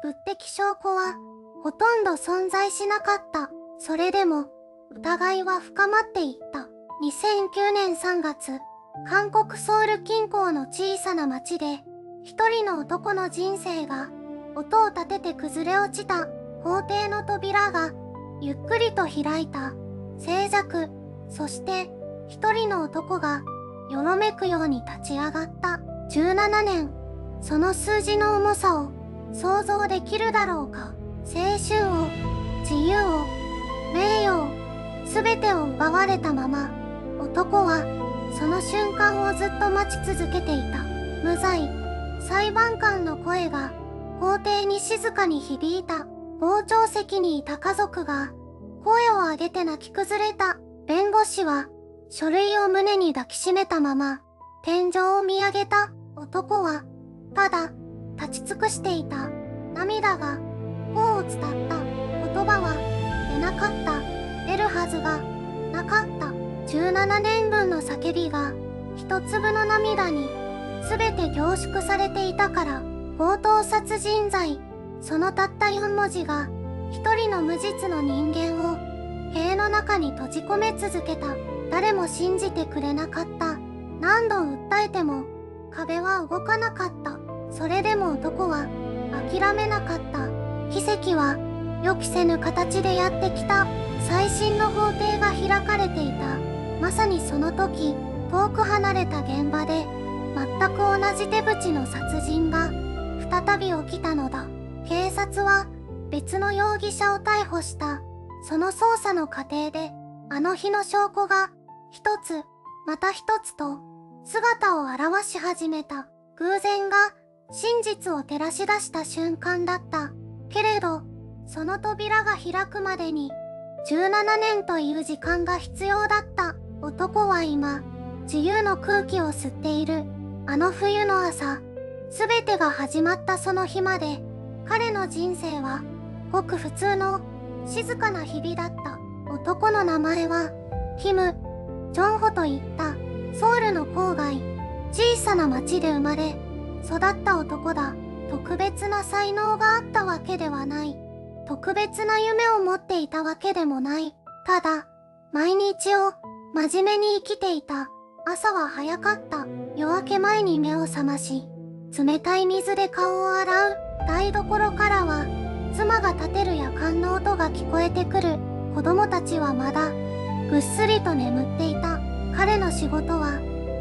物的証拠はほとんど存在しなかった。それでも疑いは深まっていった。2009年3月、韓国ソウル近郊の小さな町で一人の男の人生が音を立てて崩れ落ちた。法廷の扉がゆっくりと開いた。静寂、そして一人の男がよろめくように立ち上がった。17年、その数字の重さを想像できるだろうか。青春を、自由を、名誉を、すべてを奪われたまま、男はその瞬間をずっと待ち続けていた。無罪。裁判官の声が法廷に静かに響いた。傍聴席にいた家族が声を上げて泣き崩れた。弁護士は書類を胸に抱きしめたまま天井を見上げた。男はただ立ち尽くしていた。涙が頬を伝った。言葉は出なかった。出るはずがなかった。17年分の叫びが一粒の涙に全て凝縮されていたから。強盗殺人罪。そのたった4文字が一人の無実の人間を塀の中に閉じ込め続けた。誰も信じてくれなかった。何度訴えても壁は動かなかった。それでも男は諦めなかった。奇跡は予期せぬ形でやってきた。最新の法廷が開かれていた。まさにその時、遠く離れた現場で全く同じ手口の殺人が再び起きたのだ。警察は別の容疑者を逮捕した。その捜査の過程であの日の証拠が一つまた一つと姿を現し始めた。偶然が真実を照らし出した瞬間だった。けれどその扉が開くまでに17年という時間が必要だった。男は今自由の空気を吸っている。あの冬の朝、すべてが始まったその日まで彼の人生はごく普通の静かな日々だった。男の名前はキム・ジョンホといったソウルの郊外、小さな町で生まれ育った男だ。特別な才能があったわけではない。特別な夢を持っていたわけでもない。ただ、毎日を真面目に生きていた。朝は早かった。夜明け前に目を覚まし、冷たい水で顔を洗う。台所からは妻が立てる夜間の音が聞こえてくる。子供たちはまだぐっすりと眠っていた。彼の仕事は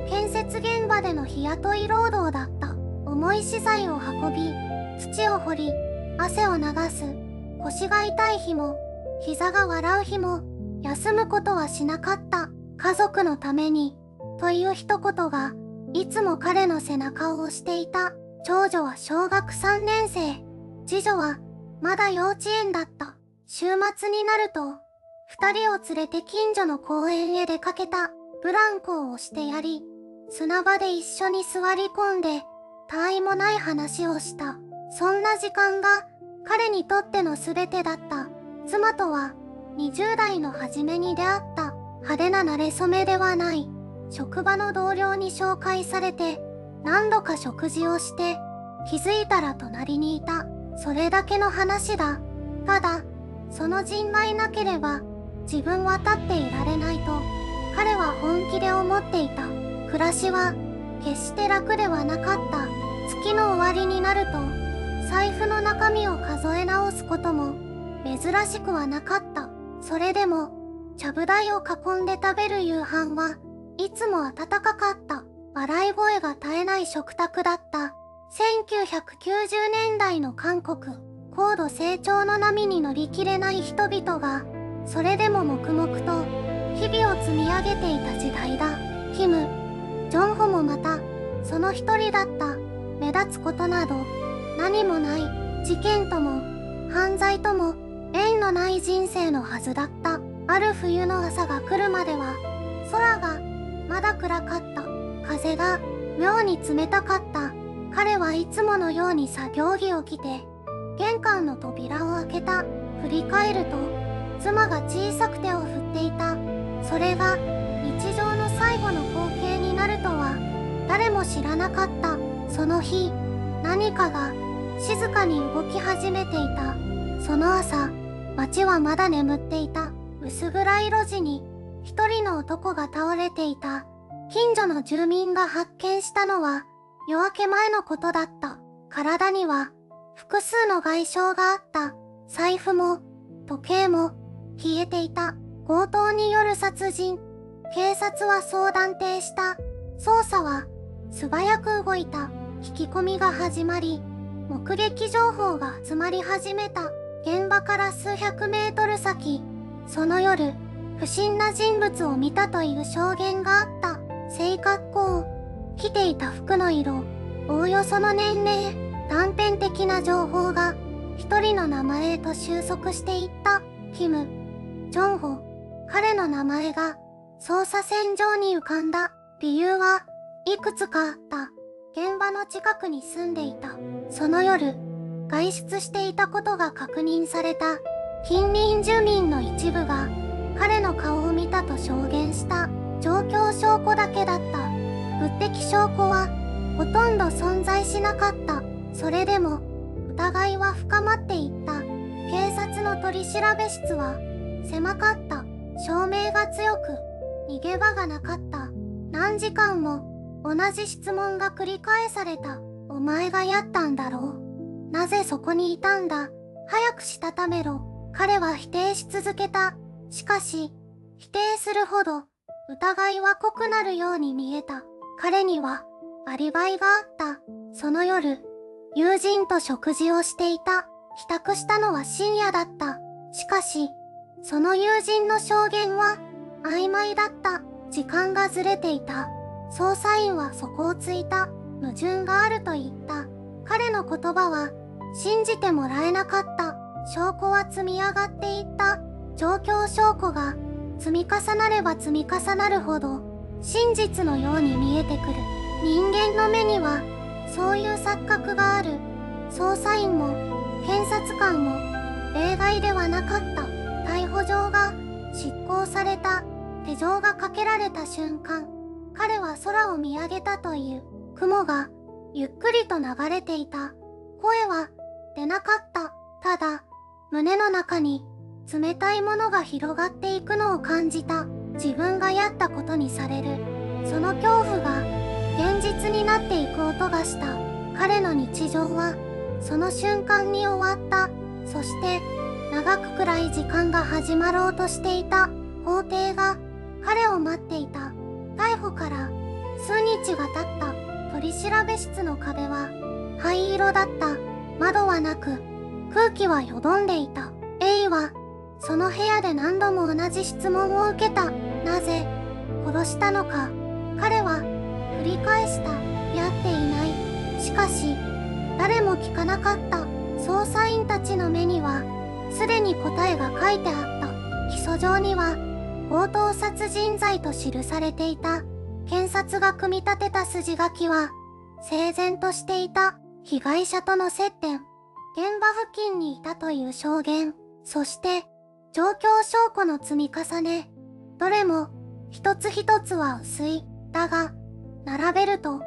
建設現場での日雇い労働だった。重い資材を運び、土を掘り、汗を流す。腰が痛い日も膝が笑う日も休むことはしなかった。家族のためにという一言がいつも彼の背中を押していた。長女は小学3年生、次女はまだ幼稚園だった。週末になると二人を連れて近所の公園へ出かけた。ブランコを押してやり、砂場で一緒に座り込んで他愛もない話をした。そんな時間が彼にとっての全てだった。妻とは20代の初めに出会った。派手な馴れ初めではない。職場の同僚に紹介されて何度か食事をして気づいたら隣にいた。それだけの話だ。ただその人がいなければ自分は立っていられないと彼は本気で思っていた。暮らしは決して楽ではなかった。月の終わりになると財布の中身を数え直すことも珍しくはなかった。それでもちゃぶ台を囲んで食べる夕飯はいつも温かかった。笑い声が絶えない食卓だった。1990年代の韓国、高度成長の波に乗り切れない人々がそれでも黙々と日々を積み上げていた時代だ。キム・ジョンホもまたその一人だった。目立つことなど何もない。事件とも犯罪とも縁のない人生のはずだった。ある冬の朝が来るまでは空がまだ暗かった。風が妙に冷たかった。彼はいつものように作業着を着て玄関の扉を開けた。振り返ると妻が小さく手を振っていた。それが日常の最後の光景になるとは誰も知らなかった。その日、何かが静かに動き始めていた。その朝、街はまだ眠っていた。薄暗い路地に一人の男が倒れていた。近所の住民が発見したのは夜明け前のことだった。体には複数の外傷があった。財布も時計も消えていた。強盗による殺人。警察はそう断定した。捜査は素早く動いた。聞き込みが始まり、目撃情報が集まり始めた。現場から数百メートル先、その夜、不審な人物を見たという証言があった。性格好、着ていた服の色、おおよその年齢、断片的な情報が一人の名前へと収束していった。キム・ジョンホ。彼の名前が捜査線上に浮かんだ。理由はいくつかあった。現場の近くに住んでいた。その夜、外出していたことが確認された。近隣住民の一部が彼の顔を見たと証言した。状況証拠だけだった。物的証拠はほとんど存在しなかった。それでも疑いは深まっていった。警察の取り調べ室は狭かった。照明が強く、逃げ場がなかった。何時間も同じ質問が繰り返された。お前がやったんだろう。なぜそこにいたんだ。早くしたためろ。彼は否定し続けた。しかし、否定するほど疑いは濃くなるように見えた。彼にはアリバイがあった。その夜、友人と食事をしていた。帰宅したのは深夜だった。しかし、その友人の証言は曖昧だった。時間がずれていた。捜査員はそこをついた。矛盾があると言った。彼の言葉は信じてもらえなかった。証拠は積み上がっていった。状況証拠が積み重なれば積み重なるほど真実のように見えてくる。人間の目にはそういう錯覚がある。捜査員も検察官も例外ではなかった。逮捕状が執行された。手錠がかけられた瞬間、彼は空を見上げたという。雲がゆっくりと流れていた。声は出なかった。ただ、胸の中に冷たいものが広がっていくのを感じた。自分がやったことにされる。その恐怖が現実になっていく音がした。彼の日常はその瞬間に終わった。そして長く暗い時間が始まろうとしていた。法廷が彼を待っていた。逮捕から数日が経った。取り調べ室の壁は灰色だった。窓はなく、空気はよどんでいた。エイはその部屋で何度も同じ質問を受けた。なぜ殺したのか。彼は繰り返した。やっていない。しかし誰も聞かなかった。捜査員たちの目にはすでに答えが書いてあった。起訴状には強盗殺人罪と記されていた。検察が組み立てた筋書きは整然としていた。被害者との接点、現場付近にいたという証言、そして状況証拠の積み重ね。どれも一つ一つは薄い。だが並べると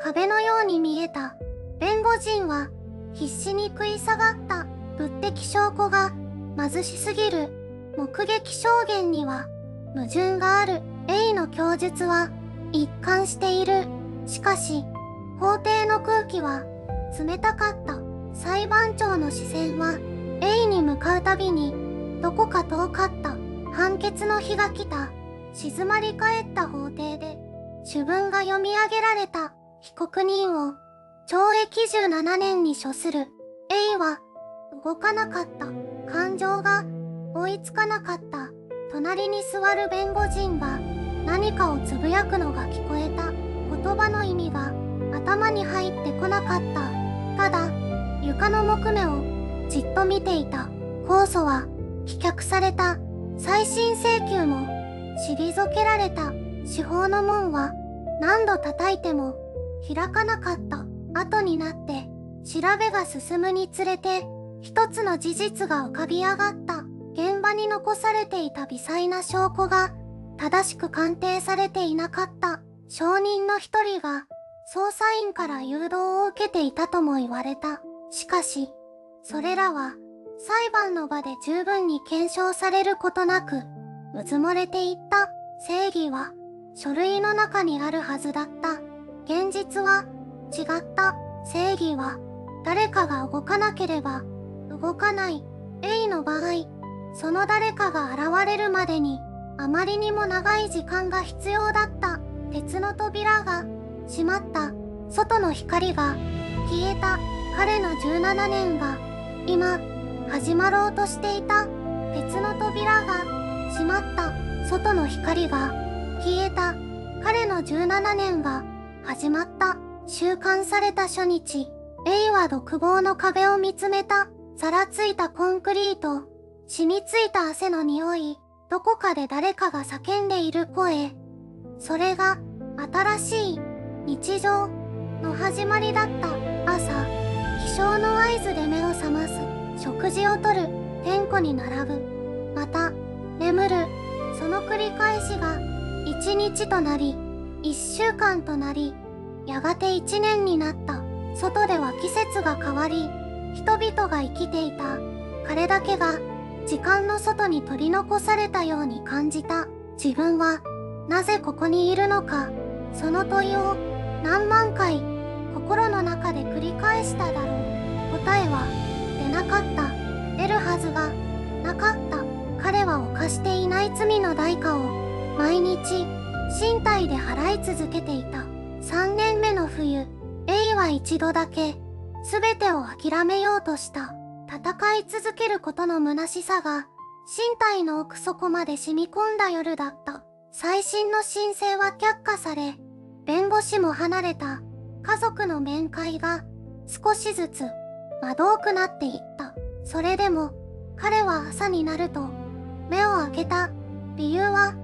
壁のように見えた。弁護人は必死に食い下がった。物的証拠が貧しすぎる。目撃証言には矛盾がある。エイの供述は一貫している。しかし法廷の空気は冷たかった。裁判長の視線はエイに向かうたびにどこか遠かった。判決の日が来た。静まり返った法廷で主文が読み上げられた。被告人を懲役17年に処する。エイは動かなかった。感情が追いつかなかった。隣に座る弁護人は何かをつぶやくのが聞こえた。言葉の意味が頭に入ってこなかった。ただ床の木目をじっと見ていた。控訴は棄却された。再審請求も退けられた。司法の門は何度叩いても開かなかった。後になって調べが進むにつれて一つの事実が浮かび上がった。現場に残されていた微細な証拠が正しく鑑定されていなかった。証人の一人が捜査員から誘導を受けていたとも言われた。しかし、それらは裁判の場で十分に検証されることなく、うずもれていった。正義は書類の中にあるはずだった。現実は違った。正義は誰かが動かなければ動かない。A の場合、その誰かが現れるまでにあまりにも長い時間が必要だった。鉄の扉が閉まった。外の光が消えた。彼の17年が今始まろうとしていた。鉄の扉が閉まった。外の光が消えた。彼の17年が始まった。収監された初日、A は独房の壁を見つめた。ざらついたコンクリート、染みついた汗の匂い、どこかで誰かが叫んでいる声。それが新しい日常の始まりだった。朝、起床の合図で目を覚ます。食事をとる。点呼に並ぶ。また眠る。その繰り返しが1日となり、1週間となり、やがて1年になった。外では季節が変わり、人々が生きていた。彼だけが時間の外に取り残されたように感じた。自分はなぜここにいるのか。その問いを何万回心の中で繰り返しただろう。答えは出なかった。出るはずがなかった。彼は犯していない罪の代価を毎日身体で払い続けていた。3年目の冬、A は一度だけ全てを諦めようとした。戦い続けることの虚しさが身体の奥底まで染み込んだ夜だった。再審の申請は却下され、弁護士も離れた。家族の面会が少しずつまどうくなっていった。それでも彼は朝になると目を開けた。理由は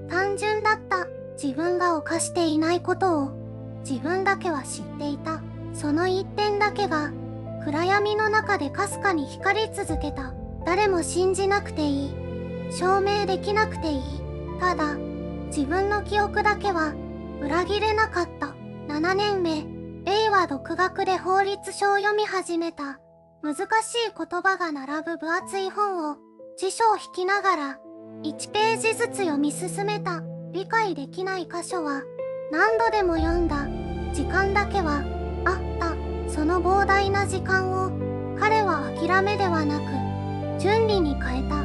単純だった。自分が犯していないことを自分だけは知っていた。その一点だけが暗闇の中でかすかに光り続けた。誰も信じなくていい。証明できなくていい。ただ、自分の記憶だけは裏切れなかった。7年目、A は独学で法律書を読み始めた。難しい言葉が並ぶ分厚い本を辞書を引きながら1ページずつ読み進めた。理解できない箇所は何度でも読んだ。時間だけはあった。その膨大な時間を彼は諦めではなく順利に変えた。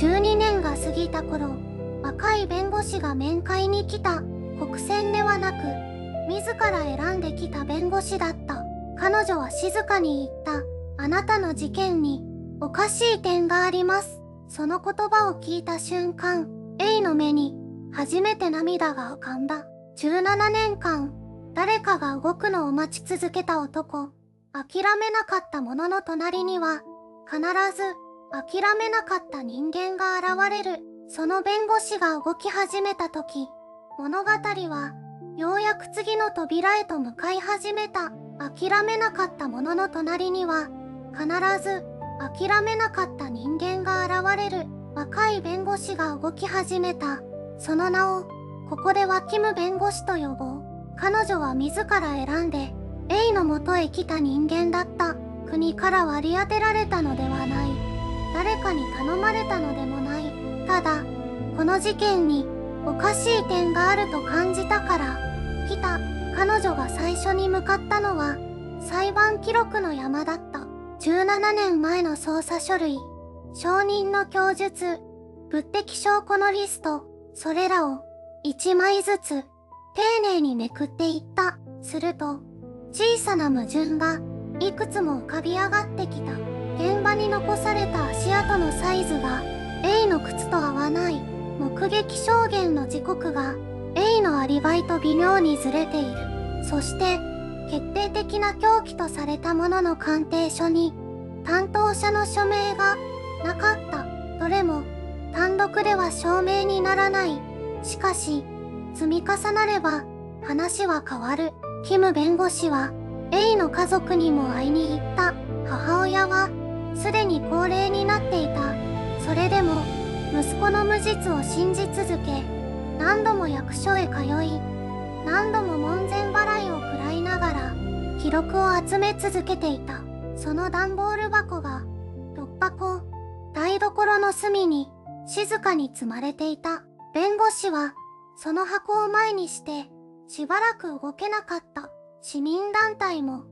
12年が過ぎた頃、若い弁護士が面会に来た。国選ではなく自ら選んできた弁護士だった。彼女は静かに言った。あなたの事件におかしい点があります。その言葉を聞いた瞬間、A の目に初めて涙が浮かんだ。17年間、誰かが動くのを待ち続けた男。諦めなかった者の隣には、必ず諦めなかった人間が現れる。その弁護士が動き始めた時、物語はようやく次の扉へと向かい始めた。諦めなかった者の隣には、必ず諦めなかった人間が現れる。若い弁護士が動き始めた。その名をここではキム弁護士と呼ぼう。彼女は自ら選んで A の元へ来た人間だった。国から割り当てられたのではない。誰かに頼まれたのでもない。ただこの事件におかしい点があると感じたから来た。彼女が最初に向かったのは裁判記録の山だった。17年前の捜査書類、証人の供述、物的証拠のリスト、それらを1枚ずつ丁寧にめくっていった。すると小さな矛盾がいくつも浮かび上がってきた。現場に残された足跡のサイズが A の靴と合わない。目撃証言の時刻が A のアリバイと微妙にずれている。そして決定的な凶器とされたものの鑑定書に担当者の署名がなかった。どれも単独では証明にならない。しかし積み重なれば話は変わる。キム弁護士は A の家族にも会いに行った。母親はすでに高齢になっていた。それでも息子の無実を信じ続け、何度も役所へ通い、何度も門前払いを食らいながら記録を集め続けていた。その段ボール箱が突破口、台所の隅に静かに積まれていた。弁護士はその箱を前にしてしばらく動けなかった。市民団体も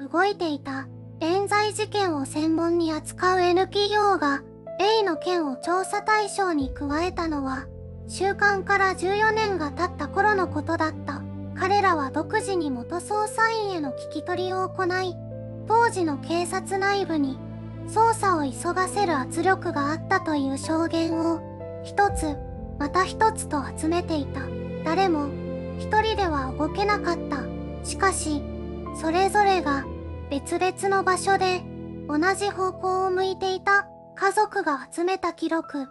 動いていた。冤罪事件を専門に扱う N 企業が A の件を調査対象に加えたのは収監から14年が経った頃のことだった。彼らは独自に元捜査員への聞き取りを行い、当時の警察内部に捜査を急がせる圧力があったという証言を一つまた一つと集めていた。誰も一人では動けなかった。しかしそれぞれが別々の場所で同じ方向を向いていた。家族が集めた記録、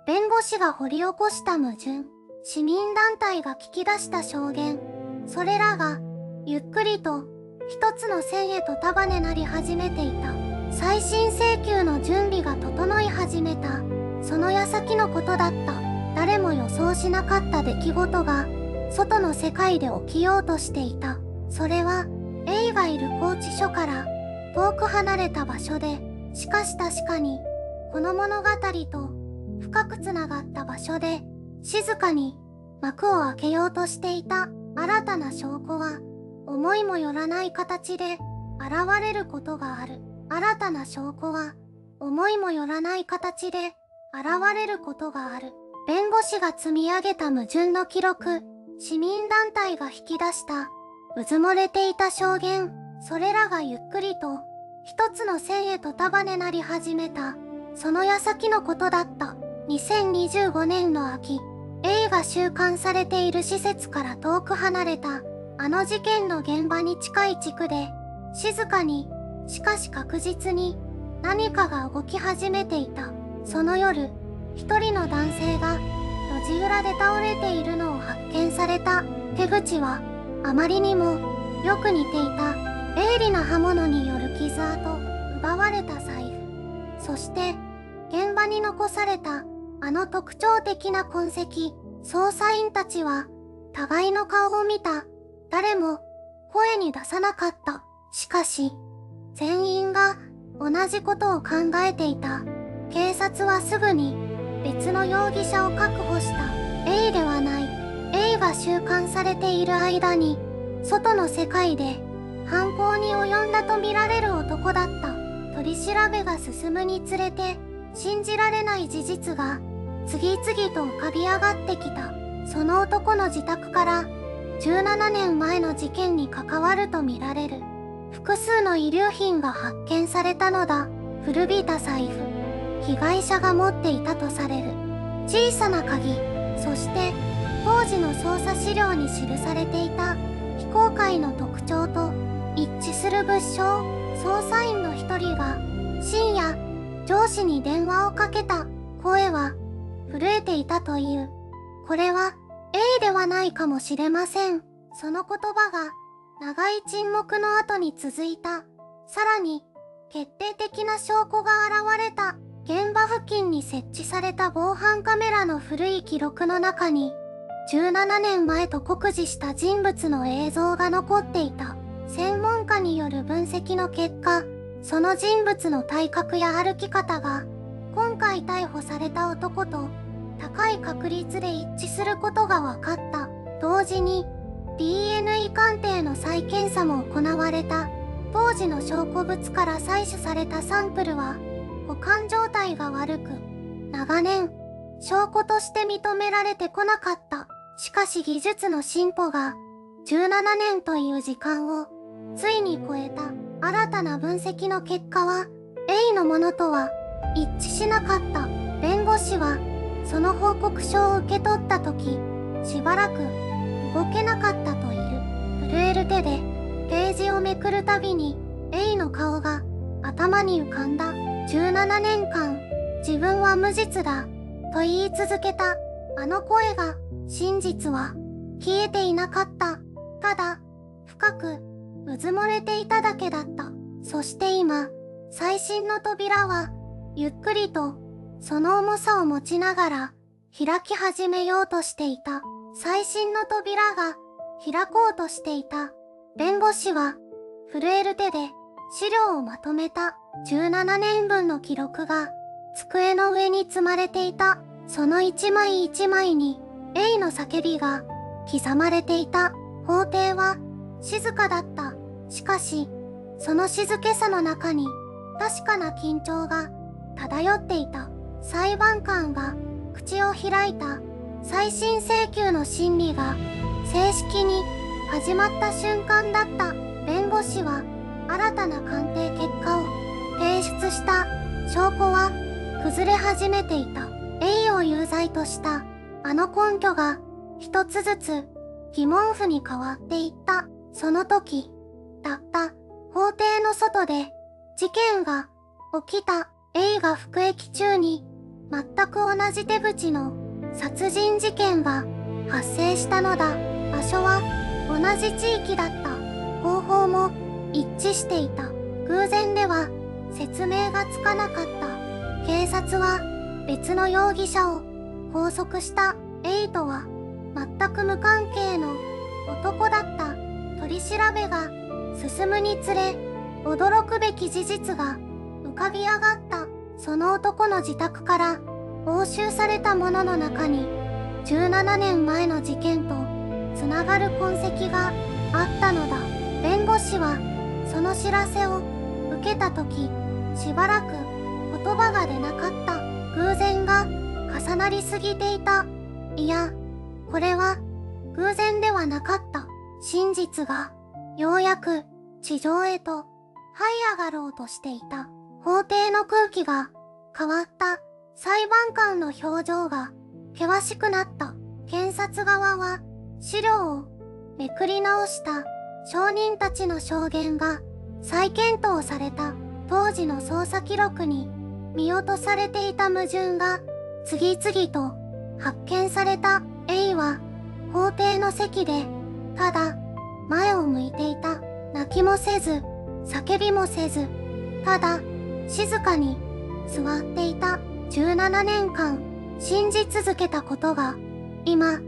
弁護士が掘り起こした矛盾、市民団体が聞き出した証言、それらがゆっくりと一つの線へと束ねなり始めていた。再審請求の準備が整い始めたその矢先のことだった。誰も予想しなかった出来事が外の世界で起きようとしていた。それは A がいる拘置所から遠く離れた場所で、しかし確かにこの物語と深くつながった場所で静かに幕を開けようとしていた。新たな証拠は思いもよらない形で現れることがある。新たな証拠は思いもよらない形で現れることがある。弁護士が積み上げた矛盾の記録、市民団体が引き出したうずもれていた証言、それらがゆっくりと一つの線へと束ねなり始めたその矢先のことだった。2025年の秋、A が収監されている施設から遠く離れたあの事件の現場に近い地区で静かにしかし確実に何かが動き始めていた。その夜、一人の男性が路地裏で倒れているのを発見された。手口はあまりにもよく似ていた。鋭利な刃物による傷跡、奪われた財布、そして現場に残されたあの特徴的な痕跡。捜査員たちは互いの顔を見た。誰も声に出さなかった。しかし全員が同じことを考えていた。警察はすぐに別の容疑者を確保した。A ではない。A が収監されている間に外の世界で犯行に及んだとみられる男だった。取り調べが進むにつれて信じられない事実が次々と浮かび上がってきた。その男の自宅から17年前の事件に関わるとみられる複数の遺留品が発見されたのだ。古びた財布、被害者が持っていたとされる小さな鍵、そして当時の捜査資料に記されていた非公開の特徴と一致する物証。捜査員の一人が深夜上司に電話をかけた。声は震えていたという。これは A ではないかもしれません。その言葉が長い沈黙の後に続いた。さらに決定的な証拠が現れた。現場付近に設置された防犯カメラの古い記録の中に17年前と酷似した人物の映像が残っていた。専門家による分析の結果、その人物の体格や歩き方が今回逮捕された男と高い確率で一致することが分かった。同時に DNA 鑑定の再検査も行われた。当時の証拠物から採取されたサンプルは保管状態が悪く、長年証拠として認められてこなかった。しかし技術の進歩が17年という時間をついに超えた。新たな分析の結果は A のものとは一致しなかった。弁護士はその報告書を受け取った時、しばらく動けなかったという。震える手でページをめくるたびに A の顔が頭に浮かんだ。17年間自分は無実だと言い続けたあの声が、真実は消えていなかった。ただ深くうずもれていただけだった。そして今、最新の扉はゆっくりとその重さを持ちながら開き始めようとしていた。最新の扉が開こうとしていた。弁護士は震える手で資料をまとめた17年分の記録が机の上に積まれていた。その一枚一枚に A の叫びが刻まれていた。法廷は静かだった。しかし、その静けさの中に確かな緊張が漂っていた。裁判官が口を開いた。再審請求の審理が正式に始まった瞬間だった。弁護士は新たな鑑定結果を提出した。証拠は崩れ始めていた。A を有罪としたあの根拠が一つずつ疑問符に変わっていった。その時だった。法廷の外で事件が起きた。A が服役中に全く同じ手口の殺人事件が発生したのだ。場所は同じ地域だった。方法も一致していた。偶然では説明がつかなかった。警察は別の容疑者を拘束した。A とは全く無関係の男だった。取り調べが進むにつれ、驚くべき事実が浮かび上がった。その男の自宅から押収されたものの中に17年前の事件とつながる痕跡があったのだ。弁護士はその知らせを受けた時、しばらく言葉が出なかった。偶然が重なりすぎていた。いや、これは偶然ではなかった。真実がようやく地上へと這い上がろうとしていた。法廷の空気が変わった。裁判官の表情が険しくなった。検察側は資料をめくり直した。証人たちの証言が再検討された。当時の捜査記録に見落とされていた矛盾が次々と発見された。A は法廷の席でただ前を向いていた。泣きもせず叫びもせず、ただ静かに座っていた。17年間信じ続けたことが今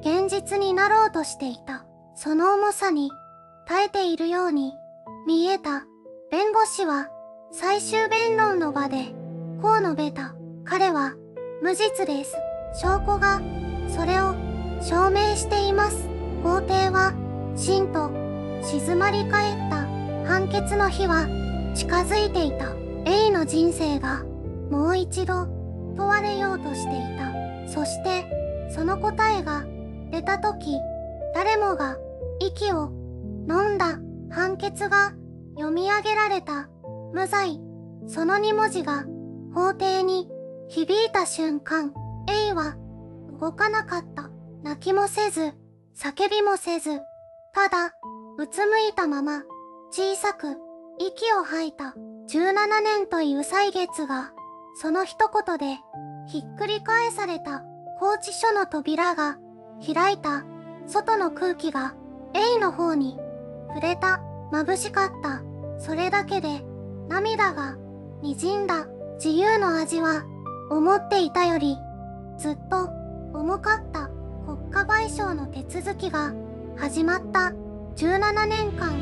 現実になろうとしていた。その重さに耐えているように見えた。弁護士は最終弁論の場でこう述べた。彼は無実です。証拠がそれを証明しています。法廷はしんと静まり返った。判決の日は近づいていた。A の人生がもう一度問われようとしていた。そしてその答えが出た時、誰もが息を飲んだ。判決が読み上げられた。無罪。その2文字が法廷に響いた瞬間、A は動かなかった。泣きもせず叫びもせず、ただうつむいたまま小さく息を吐いた。17年という歳月がその一言でひっくり返された。拘置所の扉が開いた。外の空気が A の方に触れた。眩しかった。それだけで涙が滲んだ。自由の味は思っていたよりずっと重かった。国家賠償の手続きが始まった。17年間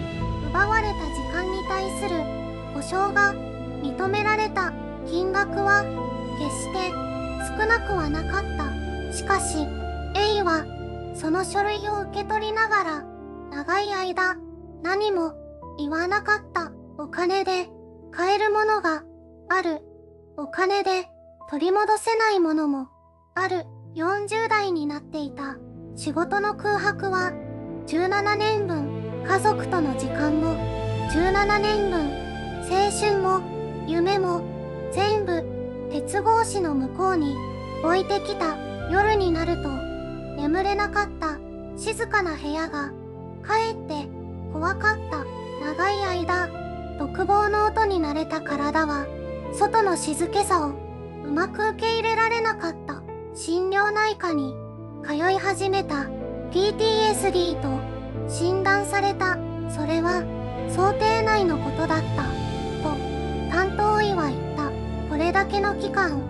奪われた時間に対する保証が認められた。金額は決して少なくはなかった。しかし A はその書類を受け取りながら長い間何も言わなかった。お金で買えるものがある。お金で取り戻せないものもある。40代になっていた。仕事の空白は17年分、家族との時間も17年分、青春も夢も全部鉄格子の向こうに置いてきた。夜になると眠れなかった。静かな部屋がかえって怖かった。長い間独房の音に慣れた体は外の静けさをうまく受け入れられなかった。心療内科に通い始めた。 PTSD と診断された。それは想定内のことだったと担当医は言った。これだけの期間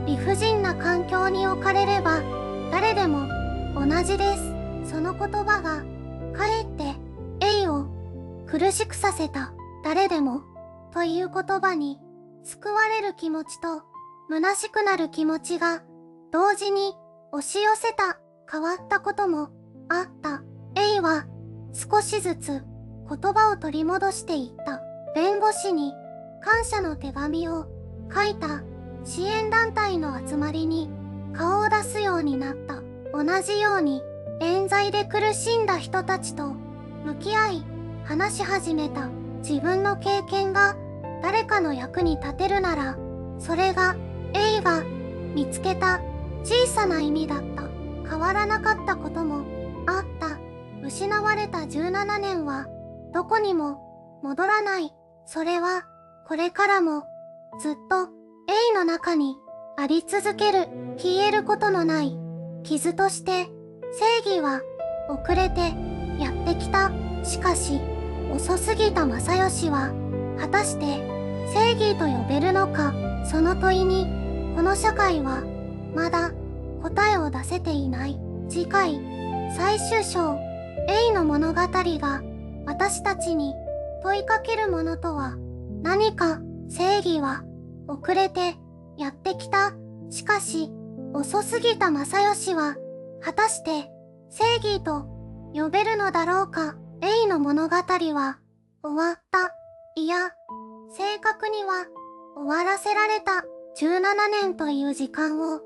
理不尽な環境に置かれれば誰でも同じです。その言葉がかえって A を苦しくさせた。誰でもという言葉に救われる気持ちと虚しくなる気持ちが同時に押し寄せた変わったこともあった。A は少しずつ言葉を取り戻していった。弁護士に感謝の手紙を書いた。支援団体の集まりに顔を出すようになった。同じように冤罪で苦しんだ人たちと向き合い話し始めた。自分の経験が誰かの役に立てるなら、それが A が見つけた小さな意味だった。変わらなかったこともあった。失われた17年はどこにも戻らない。それはこれからもずっと A の中にあり続ける。消えることのない傷として正義は遅れてやってきた。しかし遅すぎた正義は果たして正義と呼べるのか。その問いにこの社会はまだ答えを出せていない。次回最終章 A の物語が私たちに問いかけるものとは何か。正義は遅れてやってきた。しかし遅すぎた正義は果たして正義と呼べるのだろうか。A の物語は終わった。いや、正確には終わらせられた。17年という時間を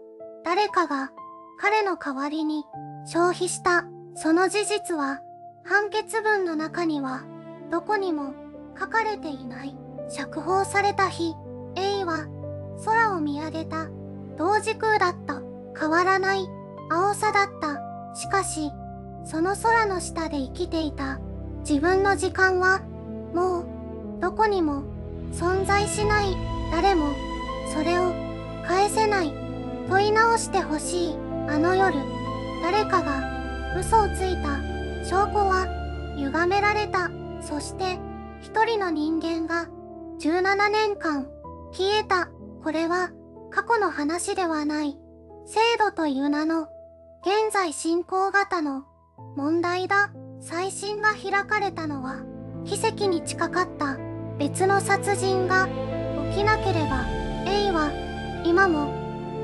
誰かが彼の代わりに消費した。その事実は判決文の中にはどこにも書かれていない。釈放された日、A は空を見上げた。同時空だった。変わらない青さだった。しかしその空の下で生きていた自分の時間はもうどこにも存在しない。誰もそれを返せない。問い直してほしい。あの夜誰かが嘘をついた。証拠は歪められた。そして一人の人間が17年間消えた。これは過去の話ではない。制度という名の現在進行型の問題だ。再審が開かれたのは奇跡に近かった。別の殺人が起きなければ A は今も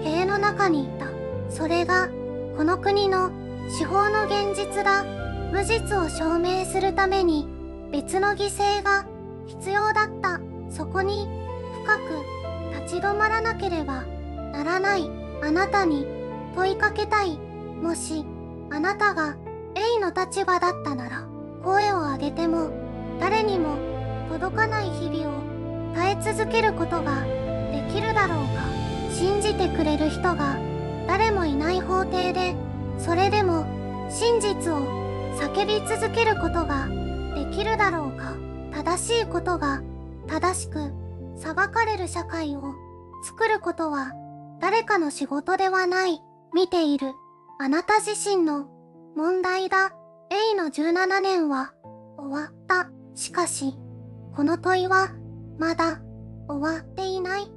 塀の中にいた。それがこの国の司法の現実だ。無実を証明するために別の犠牲が必要だった。そこに深く立ち止まらなければならない。あなたに問いかけたい。もしあなたが A の立場だったなら、声を上げても誰にも届かない日々を耐え続けることができるだろうか。信じてくれる人が誰もいない法廷で、それでも真実を叫び続けることができるだろうか。正しいことが正しく裁かれる社会を作ることは誰かの仕事ではない。見ているあなた自身の問題だ。A の17年は終わった。しかしこの問いはまだ終わっていない。